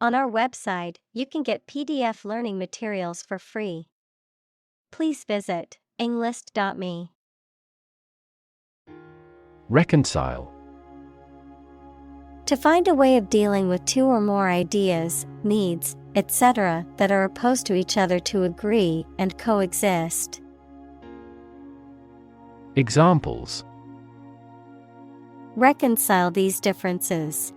On our website, you can get PDF learning materials for free. Please visit englist.me. Reconcile. To find a way of dealing with two or more ideas, needs, etc., that are opposed to each other to agree and coexist. Examples: Reconcile these differences.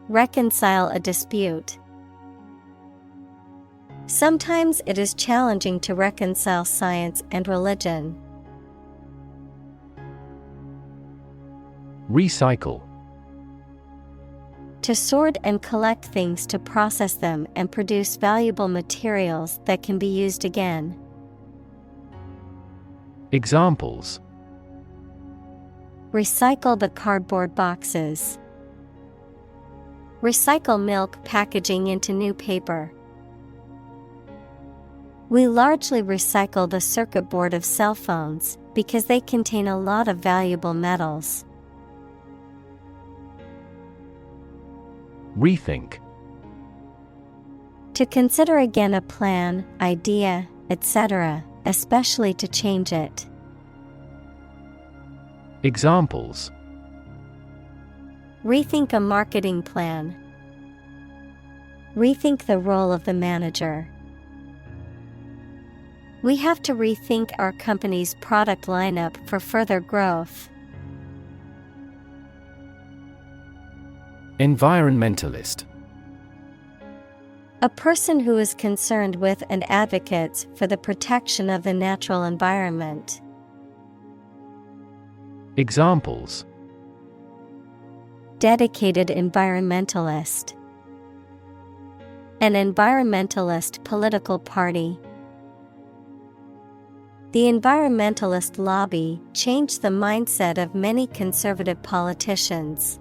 Reconcile a dispute. Sometimes it is challenging to reconcile science and religion. Recycle. To sort and collect things to process them and produce valuable materials that can be used again. Examples: Recycle the cardboard boxes. Recycle milk packaging into new paper. We largely recycle the circuit board of cell phones because they contain a lot of valuable metals. Rethink. To consider again a plan, idea, etc., especially to change it. Examples: Rethink a marketing plan. Rethink the role of the manager. We have to rethink our company's product lineup for further growth. Environmentalist. A person who is concerned with and advocates for the protection of the natural environment. Examples: Dedicated environmentalist. An environmentalist political party. The environmentalist lobby changed the mindset of many conservative politicians.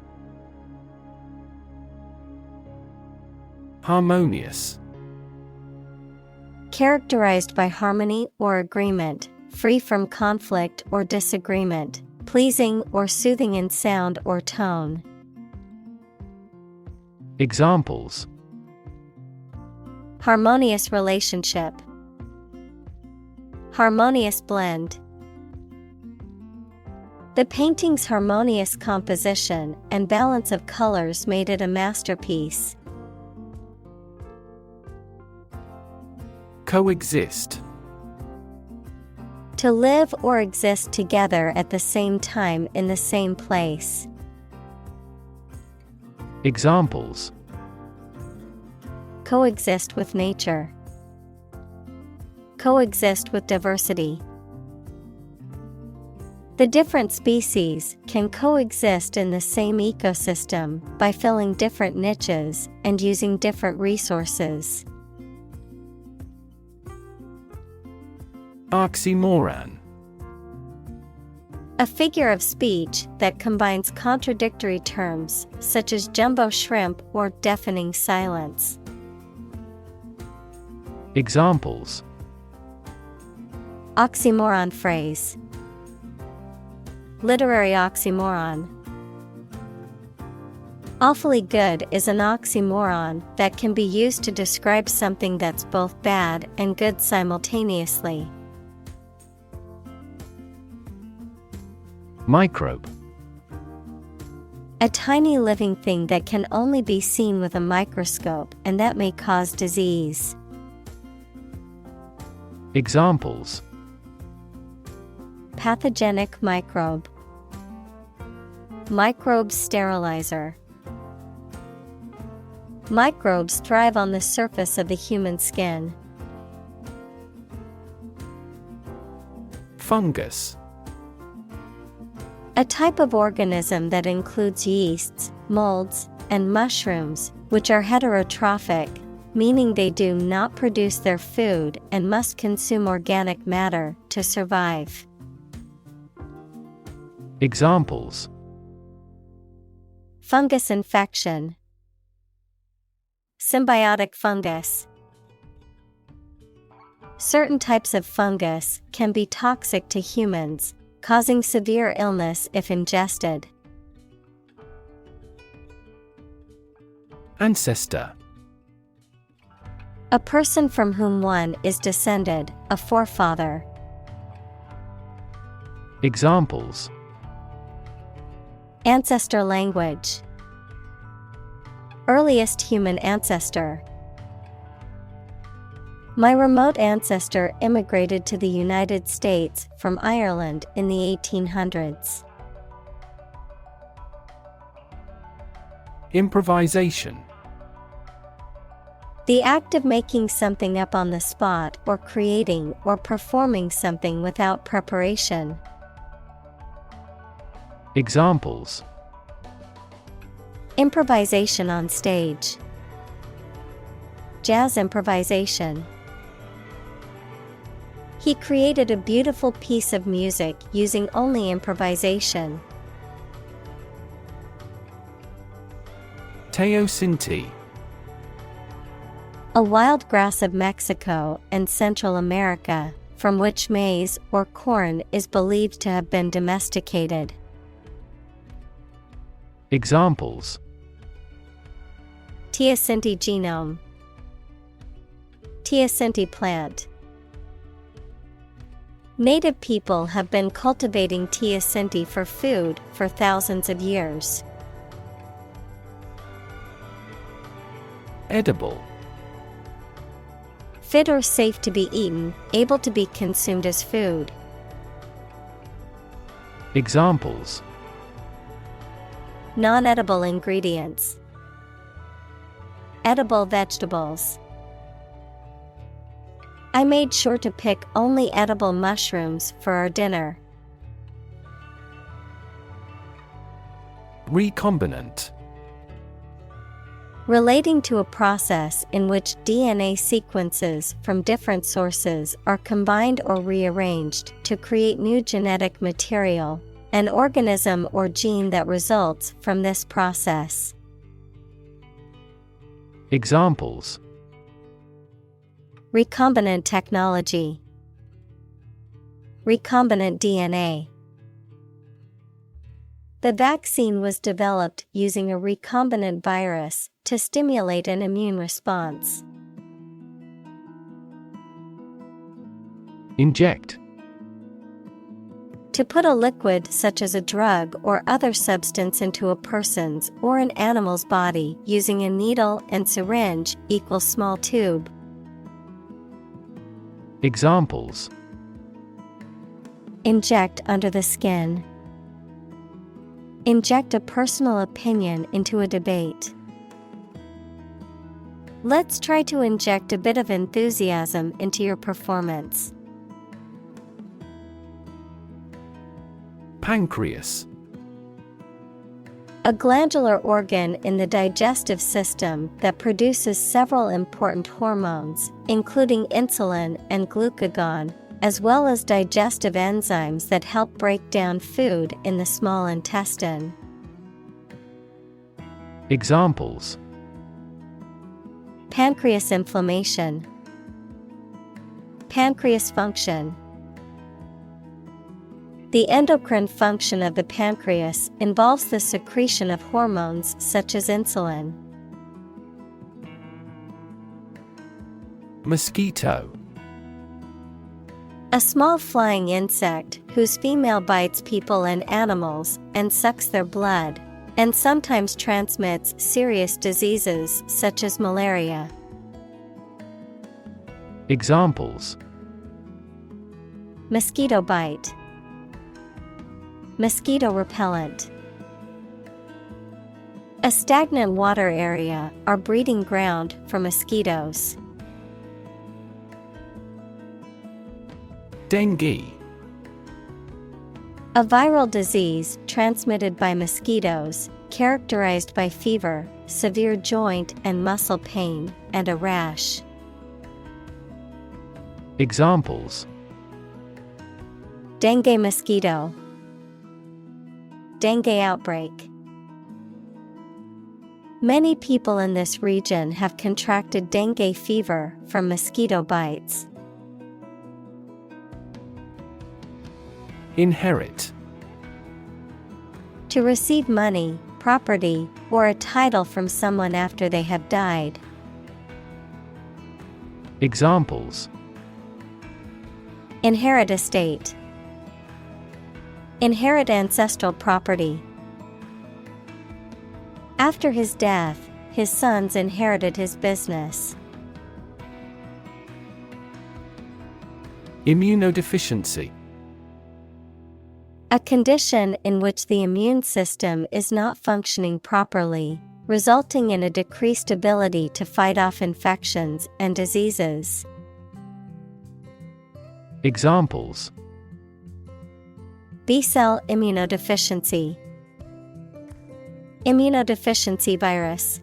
Harmonious. Characterized by harmony or agreement, free from conflict or disagreement, pleasing or soothing in sound or tone. Examples: Harmonious relationship. Harmonious blend. The painting's harmonious composition and balance of colors made it a masterpiece. Coexist. To live or exist together at the same time in the same place. Examples: Coexist with nature. Coexist with diversity. The different species can coexist in the same ecosystem by filling different niches and using different resources. Oxymoron. A figure of speech that combines contradictory terms such as jumbo shrimp or deafening silence. Examples: Oxymoron phrase. Literary oxymoron. Awfully good is an oxymoron that can be used to describe something that's both bad and good simultaneously. Microbe. A tiny living thing that can only be seen with a microscope and that may cause disease. Examples: Pathogenic microbe. Microbe sterilizer. Microbes thrive on the surface of the human skin. Fungus. A type of organism that includes yeasts, molds, and mushrooms, which are heterotrophic, meaning they do not produce their food and must consume organic matter to survive. Examples: Fungus infection. Symbiotic fungus. Certain types of fungus can be toxic to humans, causing severe illness if ingested. Ancestor. A person from whom one is descended, a forefather. Examples: Ancestor language. Earliest human ancestor. My remote ancestor immigrated to the United States from Ireland in the 1800s. Improvisation. The act of making something up on the spot or creating or performing something without preparation. Examples: Improvisation on stage. Jazz improvisation. He created a beautiful piece of music using only improvisation. Teosinte. A wild grass of Mexico and Central America, from which maize or corn is believed to have been domesticated. Examples: Teosinte genome. Teosinte plant. Native people have been cultivating teosinte for food for thousands of years. Edible. Fit or safe to be eaten, able to be consumed as food. Examples: Non-edible ingredients. Edible vegetables. I made sure to pick only edible mushrooms for our dinner. Recombinant. Relating to a process in which DNA sequences from different sources are combined or rearranged to create new genetic material, an organism or gene that results from this process. Examples: Recombinant technology. Recombinant DNA. The vaccine was developed using a recombinant virus to stimulate an immune response. Inject. To put a liquid such as a drug or other substance into a person's or an animal's body using a needle and syringe equals small tube. Examples: Inject under the skin. Inject a personal opinion into a debate. Let's try to inject a bit of enthusiasm into your performance. Pancreas. A glandular organ in the digestive system that produces several important hormones, including insulin and glucagon, as well as digestive enzymes that help break down food in the small intestine. Examples: Pancreas inflammation. Pancreas function. The endocrine function of the pancreas involves the secretion of hormones such as insulin. Mosquito. A small flying insect whose female bites people and animals and sucks their blood, and sometimes transmits serious diseases such as malaria. Examples: Mosquito bite. Mosquito repellent. A stagnant water area are breeding ground for mosquitoes. Dengue. A viral disease transmitted by mosquitoes, characterized by fever, severe joint and muscle pain, and a rash. Examples: Dengue mosquito. Dengue outbreak. Many people in this region have contracted dengue fever from mosquito bites. Inherit. To receive money, property, or a title from someone after they have died. Examples: Inherit estate. Inherit ancestral property. After his death, his sons inherited his business. Immunodeficiency. A condition in which the immune system is not functioning properly, resulting in a decreased ability to fight off infections and diseases. Examples: B-cell immunodeficiency. Immunodeficiency virus.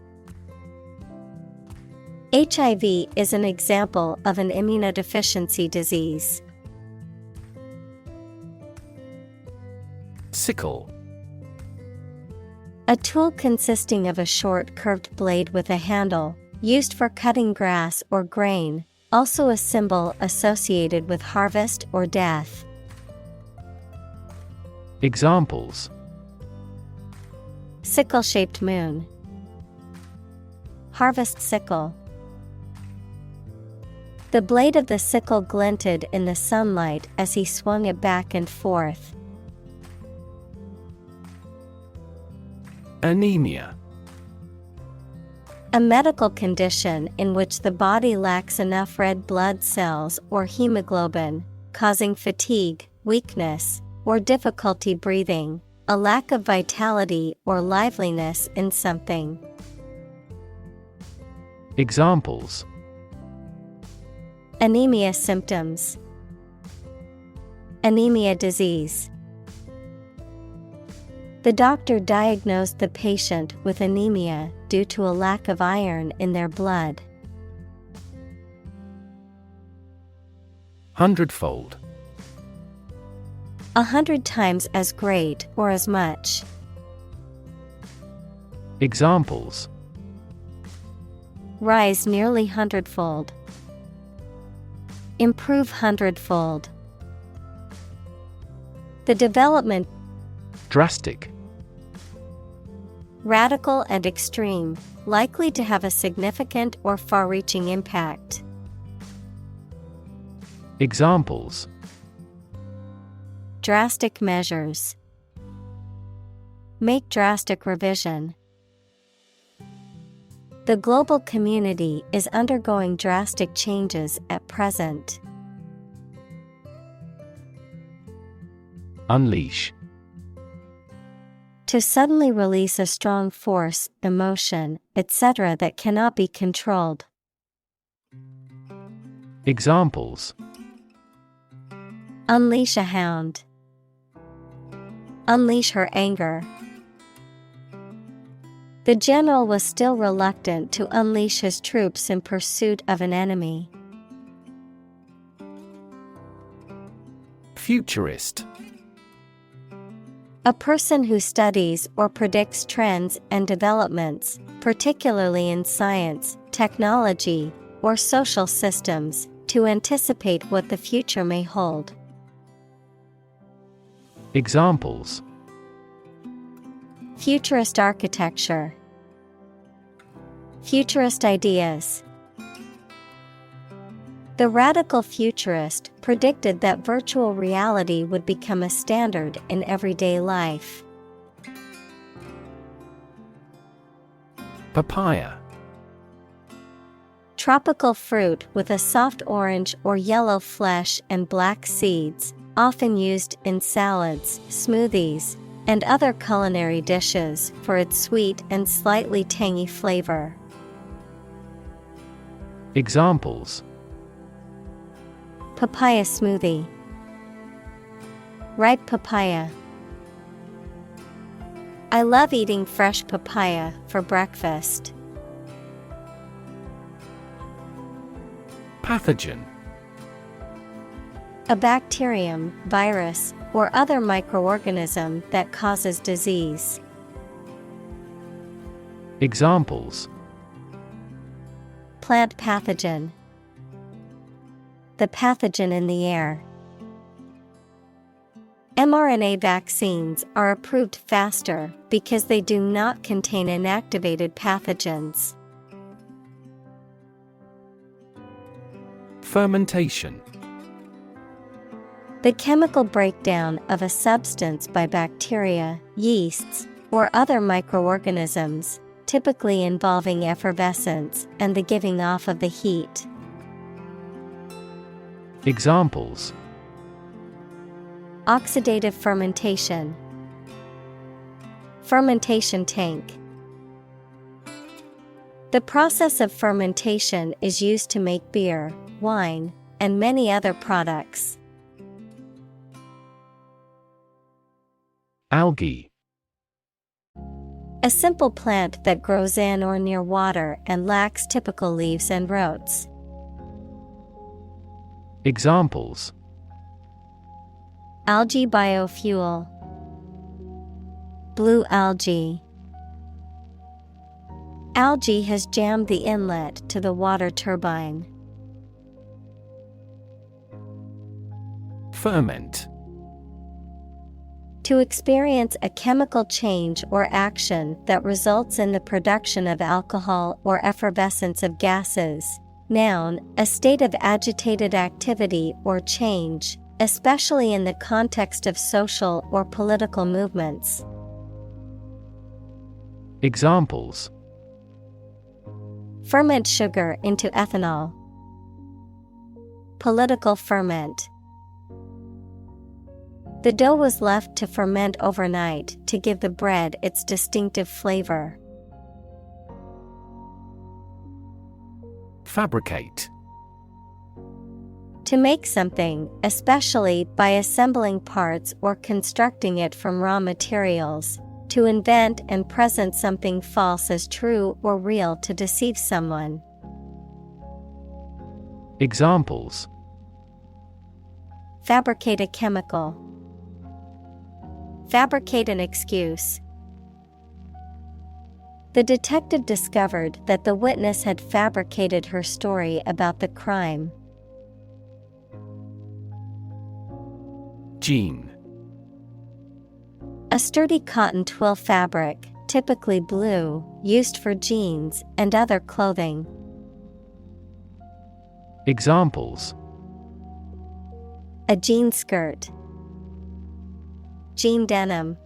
HIV is an example of an immunodeficiency disease. Sickle. A tool consisting of a short curved blade with a handle, used for cutting grass or grain, also a symbol associated with harvest or death. Examples: Sickle-shaped moon. Harvest sickle. The blade of the sickle glinted in the sunlight as he swung it back and forth. Anemia. A medical condition in which the body lacks enough red blood cells or hemoglobin, causing fatigue, weakness, or difficulty breathing, a lack of vitality or liveliness in something. Examples: Anemia symptoms. Anemia disease. The doctor diagnosed the patient with anemia due to a lack of iron in their blood. Hundredfold. 100 times as great or as much. Examples: Rise nearly hundredfold. Improve hundredfold. The development. Drastic. Radical and extreme, likely to have a significant or far-reaching impact. Examples: Drastic measures. Make drastic revision. The global community is undergoing drastic changes at present. Unleash. To suddenly release a strong force, emotion, etc. that cannot be controlled. Examples: Unleash a hound. Unleash her anger. The general was still reluctant to unleash his troops in pursuit of an enemy. Futurist. A person who studies or predicts trends and developments, particularly in science, technology, or social systems, to anticipate what the future may hold. Examples: Futurist architecture. Futurist ideas. The radical futurist predicted that virtual reality would become a standard in everyday life. Papaya. Tropical fruit with a soft orange or yellow flesh and black seeds, often used in salads, smoothies, and other culinary dishes for its sweet and slightly tangy flavor. Examples: Papaya smoothie. Ripe papaya. I love eating fresh papaya for breakfast. Pathogen. A bacterium, virus, or other microorganism that causes disease. Examples: Plant pathogen. The pathogen in the air. mRNA vaccines are approved faster because they do not contain inactivated pathogens. Fermentation. The chemical breakdown of a substance by bacteria, yeasts, or other microorganisms, typically involving effervescence and the giving off of the heat. Examples: Oxidative fermentation, fermentation tank. The process of fermentation is used to make beer, wine, and many other products. Algae. A simple plant that grows in or near water and lacks typical leaves and roots. Examples: Algae biofuel, blue algae. Algae has jammed the inlet to the water turbine. Ferment. To experience a chemical change or action that results in the production of alcohol or effervescence of gases. Noun, a state of agitated activity or change, especially in the context of social or political movements. Examples: Ferment sugar into ethanol. Political ferment. The dough was left to ferment overnight to give the bread its distinctive flavor. Fabricate. To make something, especially by assembling parts or constructing it from raw materials. To invent and present something false as true or real to deceive someone. Examples: Fabricate a chemical. Fabricate an excuse. The detective discovered that the witness had fabricated her story about the crime. Jean. A sturdy cotton twill fabric, typically blue, used for jeans and other clothing. Examples: A jean skirt. Jean denim.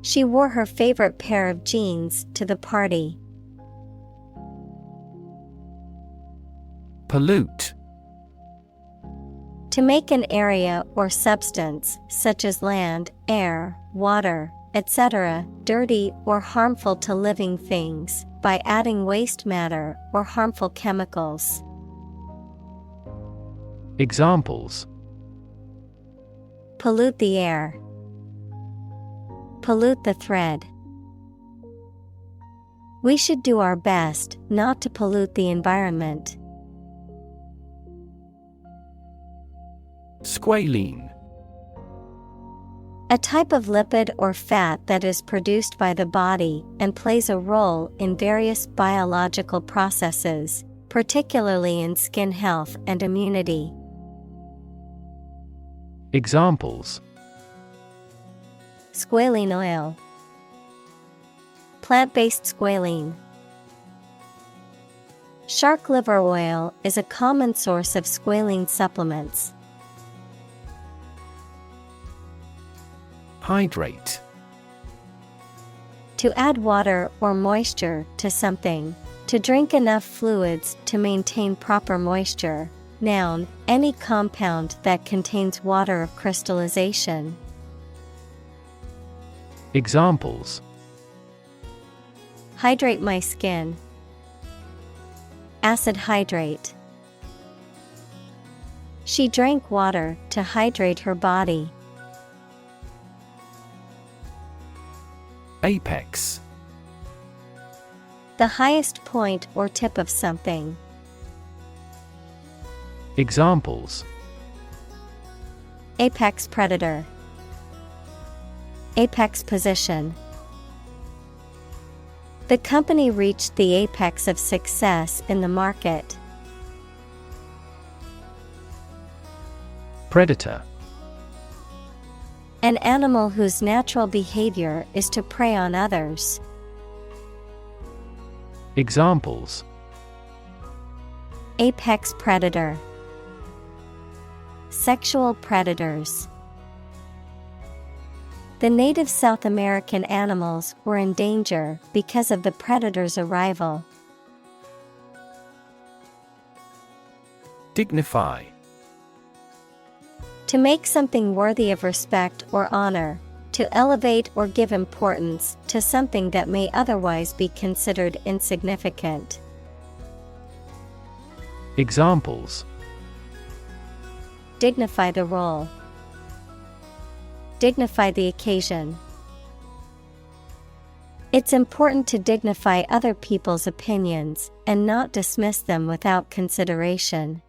She wore her favorite pair of jeans to the party. Pollute. To make an area or substance, such as land, air, water, etc., dirty or harmful to living things, by adding waste matter or harmful chemicals. Examples: Pollute the air. Pollute the thread. We should do our best not to pollute the environment. Squalene. A type of lipid or fat that is produced by the body and plays a role in various biological processes, particularly in skin health and immunity. Examples: Squalene oil. Plant-based squalene. Shark liver oil is a common source of squalene supplements. Hydrate. To add water or moisture to something. To drink enough fluids to maintain proper moisture. Noun, any compound that contains water of crystallization. Examples: Hydrate my skin. Acid hydrate. She drank water to hydrate her body. Apex. The highest point or tip of something. Examples: Apex predator. Apex position. The company reached the apex of success in the market. Predator. An animal whose natural behavior is to prey on others. Examples: Apex predator. Sexual predators. The native South American animals were in danger because of the predator's arrival. Dignify. To make something worthy of respect or honor, to elevate or give importance to something that may otherwise be considered insignificant. Examples: Dignify the role. Dignify the occasion. It's important to dignify other people's opinions and not dismiss them without consideration.